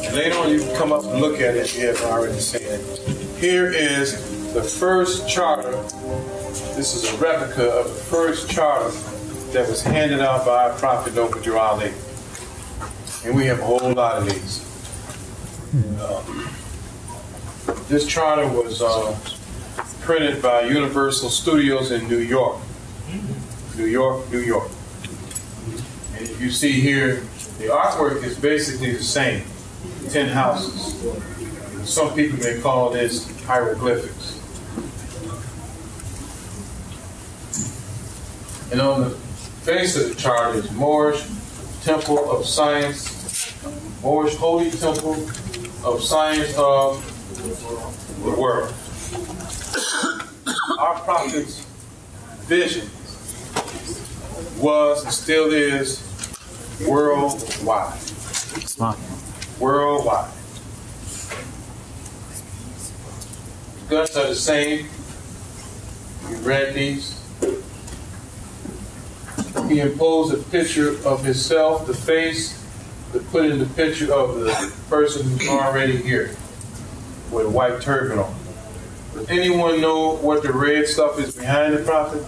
And later on, you can come up and look at it if you haven't already seen it. Here is the first charter. This is a replica of the first charter that was handed out by our prophet Noble Ali. And we have a whole lot of these. This charter was printed by Universal Studios in New York. New York. And if you see here, the artwork is basically the same. 10 houses. Some people may call this hieroglyphics. And on the face of the chart is Moorish Temple of Science, Moorish Holy Temple of Science of the world. Our prophet's vision was and still is worldwide. Worldwide. The guns are the same. You read these. He imposed a picture of himself, the face, to put in the picture of the person who's already here with a white turban on. Does anyone know what the red stuff is behind the prophet?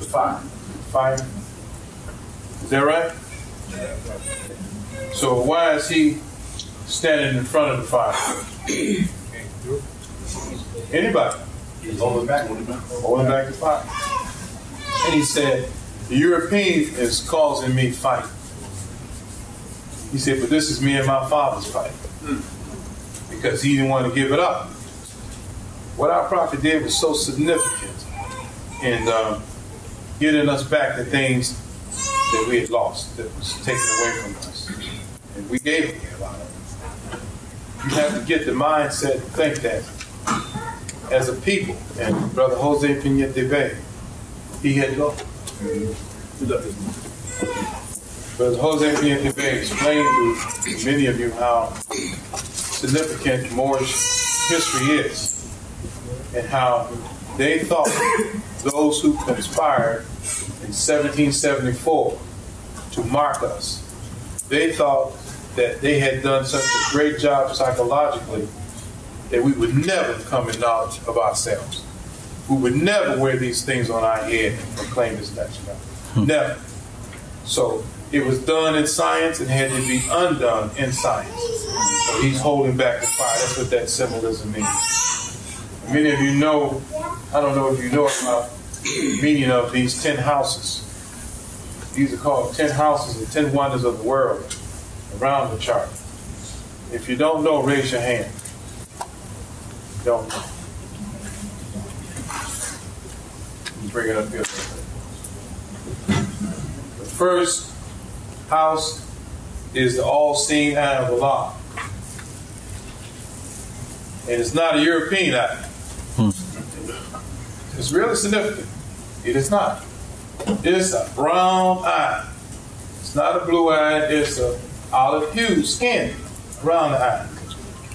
The fire. Fire. Is that right? So why is he standing in front of the fire? Anybody? He's holding back the fire. And he said, the European is causing me fight. He said, but this is me and my father's fight. Because he didn't want to give it up. What our prophet did was so significant in getting us back the things that we had lost, that was taken away from us. And we gave away a lot of it. You have to get the mindset to think that as a people. And Brother Jose Pinete Bey, he had lost. Brother Jose Pinete Bey explained to many of you how significant Moorish history is and how they thought those who conspired in 1774 to mark us, they thought that they had done such a great job psychologically that we would never come in knowledge of ourselves. We would never wear these things on our head and proclaim this nationality. Never. So it was done in science and had to be undone in science. So he's holding back the fire. That's what that symbolism means. Many of you know, I don't know if you know about the meaning of these 10 houses. These are called 10 houses, the 10 wonders of the world around the chart. If you don't know, raise your hand. Don't know. Bring it up here. The first house is the all-seeing eye of Allah. And it's not a European eye. It's really significant. It is not. It's a brown eye. It's not a blue eye. It's a olive hue skin around the eye.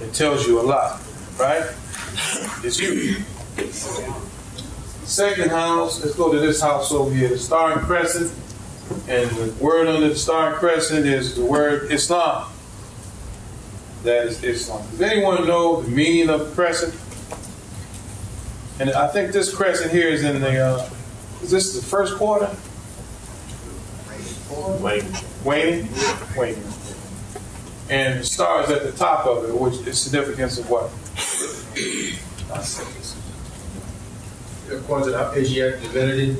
It tells you a lot, right? It's you. Second house, let's go to this house over here, the Star and Crescent. And the word under the Star and Crescent is the word Islam. That is Islam. Does anyone know the meaning of the crescent? And I think this crescent here is in the, is this the first quarter? Waning. And the star is at the top of it, which is significance of what? According to the Asiatic divinity.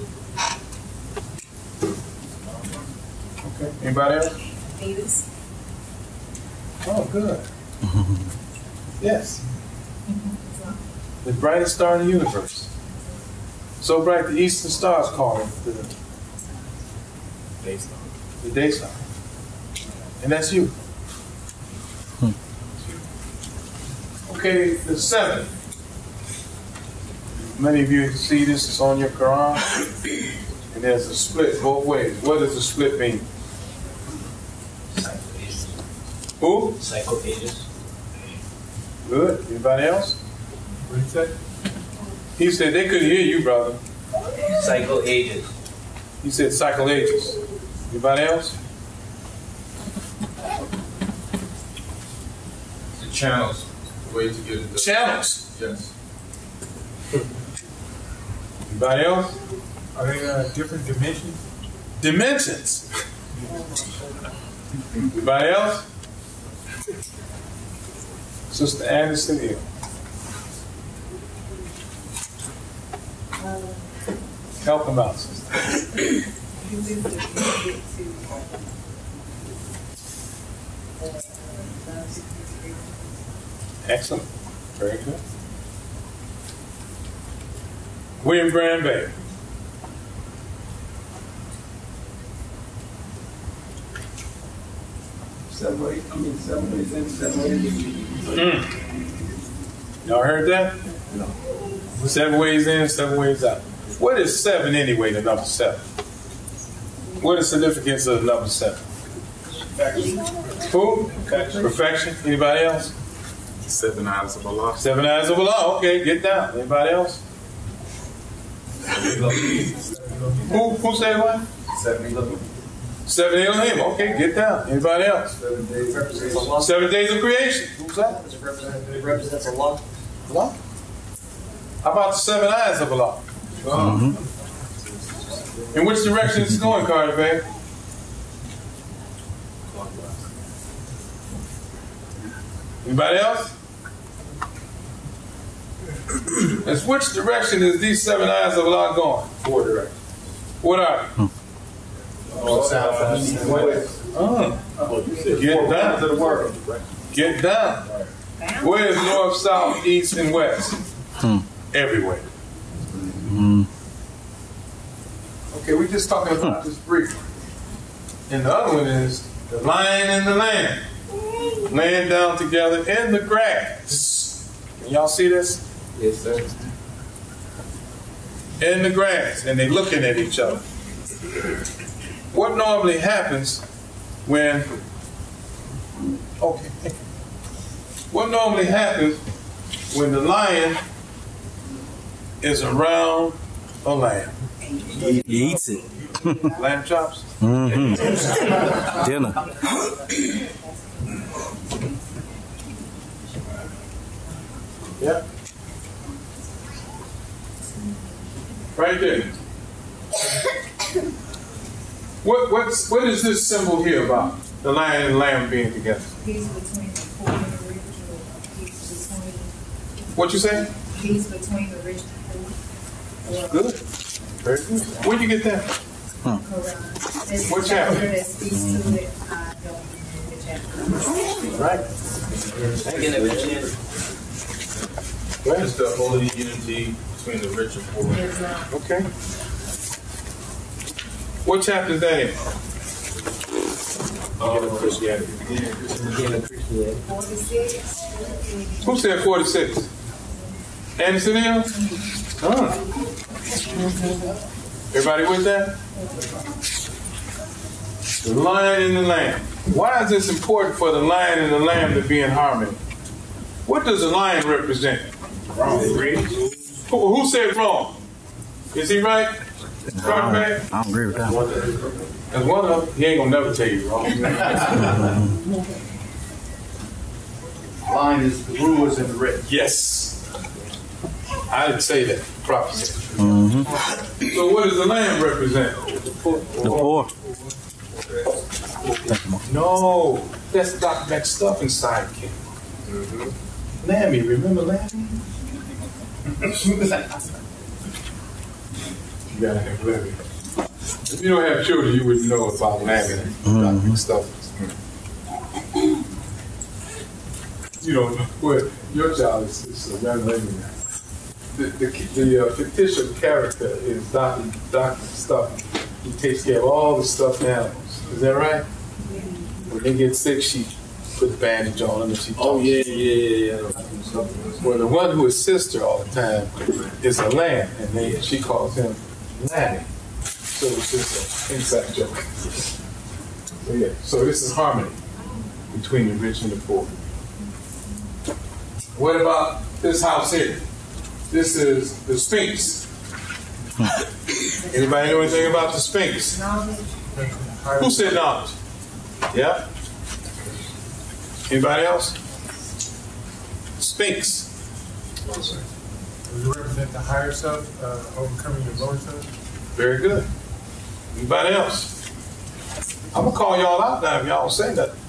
Okay. Anybody else? Venus. Oh, good. Yes. The brightest star in the universe. So bright the eastern stars call it the day star. The day star. And that's you. Okay, the seventh. Many of you see this, it's on your Quran. And there's a split both ways. What does the split mean? Who? Psycho-ages. Good. Anybody else? What did he say? He said they couldn't hear you, brother. Psycho-ages. He said cycle ages. Anybody else? channels. Way to get it. Channels. Yes. Anybody else? Are they different dimensions? Dimensions. Anybody else? Sister Anderson here. Help them out, sister. Excellent. Very good. William Grand Bey. Seven ways in, 7 ways. Y'all heard that? No. 7 ways in, 7 ways out. What is 7 anyway, the number 7? What is the significance of the number 7? Who? Perfection. Anybody else? 7 eyes of Allah. 7 eyes of Allah. Okay, get down. Anybody else? Who said what? 7 Elohim. 7 Elohim. Okay, get down. Anybody else? 7 days represents Allah. 7 days of creation. Who's that? It represents Allah. Allah. How about the 7 eyes of Allah? In which direction is it going, Carter Bey? Anybody else? As which direction is these 7 eyes of Allah going? 4 directions. What are they? South, east, and west. Get down. To the world. Get down. Where is north, south, east, and west? Everywhere. Okay, we're just talking about this briefly. And the other one is the lion and the lamb laying down together in the grass. Can y'all see this? Yes, sir. In the grass, and they're looking at each other. What normally happens when, what normally happens when the lion is around a lamb? He eats it. Lamb chops? Dinner. Yeah. Right there. What is this symbol here about? The lion and the lamb being together. Peace between the poor and the rich, or peace between. What you say? Peace between the rich and the poor. Good. Very good. Where'd you get that? Quran. What chapter? That speaks to it. I don't remember the chapter. Right. It's the holy unity between the rich and poor. Okay. What chapter is that in? Christianity. 46. Who said 46? Anderson Hill? Everybody with that? The lion and the lamb. Why is this important for the lion and the lamb to be in harmony? What does the lion represent? Wrong. Who said wrong? Is he right? I don't agree with that. As one of them, he ain't gonna never tell you wrong. Lion is the rulers and the rich. Yes. I didn't say that. Prophecy. So what does the lamb represent? The poor. No, that's Dr. McStuffing's sidekick. Lammy, remember Lammy? You gotta have Lammy. If you don't have children, you wouldn't know about Lammy and Dr. McStuffing. You don't know what your child is a young lady now. The fictitious character is Dr. Stuffing. He takes care of all the stuffed animals. Is that right? When they get sick, she put a bandage on them and she talks. Yeah. Well, the one who assists her all the time is a lamb, and she calls him Lammy. So it's just an inside joke. So this is harmony between the rich and the poor. What about this house here? This is the Sphinx. Anybody know anything about the Sphinx? Who said knowledge? Yeah? Anybody else? Sphinx. We represent the higher self, overcoming the lower self. Very good. Anybody else? I'm gonna call y'all out now if y'all don't say nothing.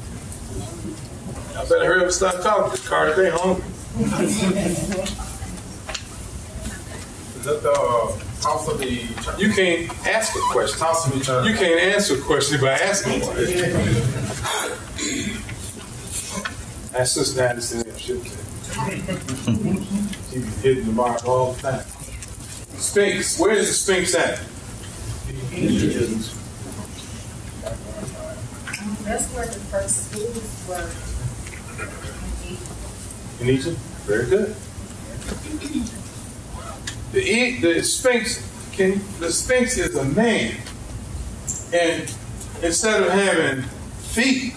Y'all better hurry up and start talking. This Carter, they hungry. Is that the house of the... You can't ask a question. House of the... You can't answer a question by asking one. That's Sister Anderson. She be hitting the mark all the time. Sphinx. Where is the Sphinx at? That's where the first schools were. In Egypt? Very good. The Sphinx is a man, and instead of having feet,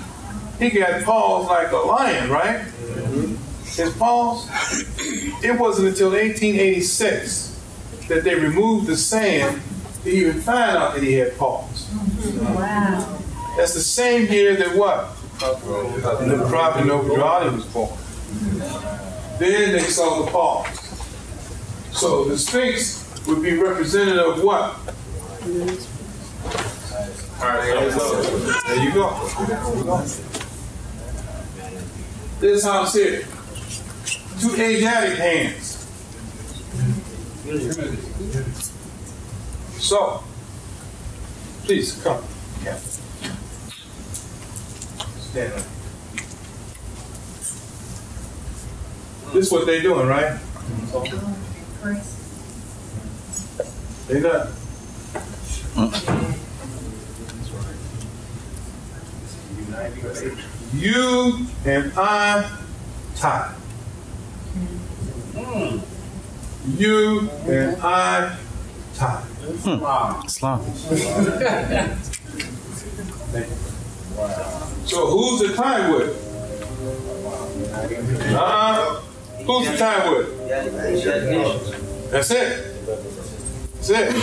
he got paws like a lion, right? His paws. It wasn't until 1886 that they removed the sand to even find out that he had paws. Wow. That's the same year that what? The prophet Noah was born. Then they saw the paws. So the Sphinx would be representative of what? There you go. This house here. 2 Asiatic hands. So, please come. Stand up. This is what they're doing, right? They done. You and I tie. You and I tie. Islam. So who's the tie with? Who's the tie with? That's it. That's it.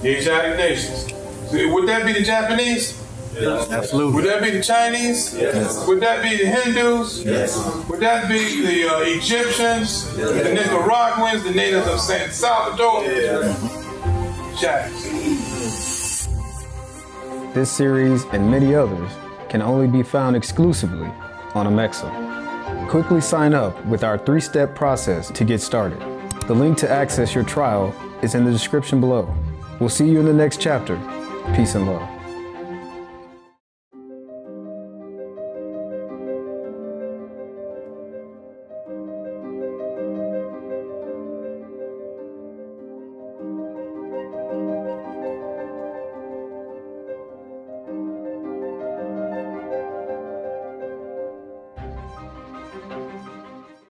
The Asiatic nations. So would that be the Japanese? Yes. Absolutely. Would that be the Chinese? Yes. Would that be the Hindus? Yes. Would that be the Egyptians? Yes. The Nicaraguans? The natives of San Salvador? Yes. This series and many others can only be found exclusively on Amexem. Quickly sign up with our 3-step process to get started. The link to access your trial is in the description below. We'll see you in the next chapter. Peace and love.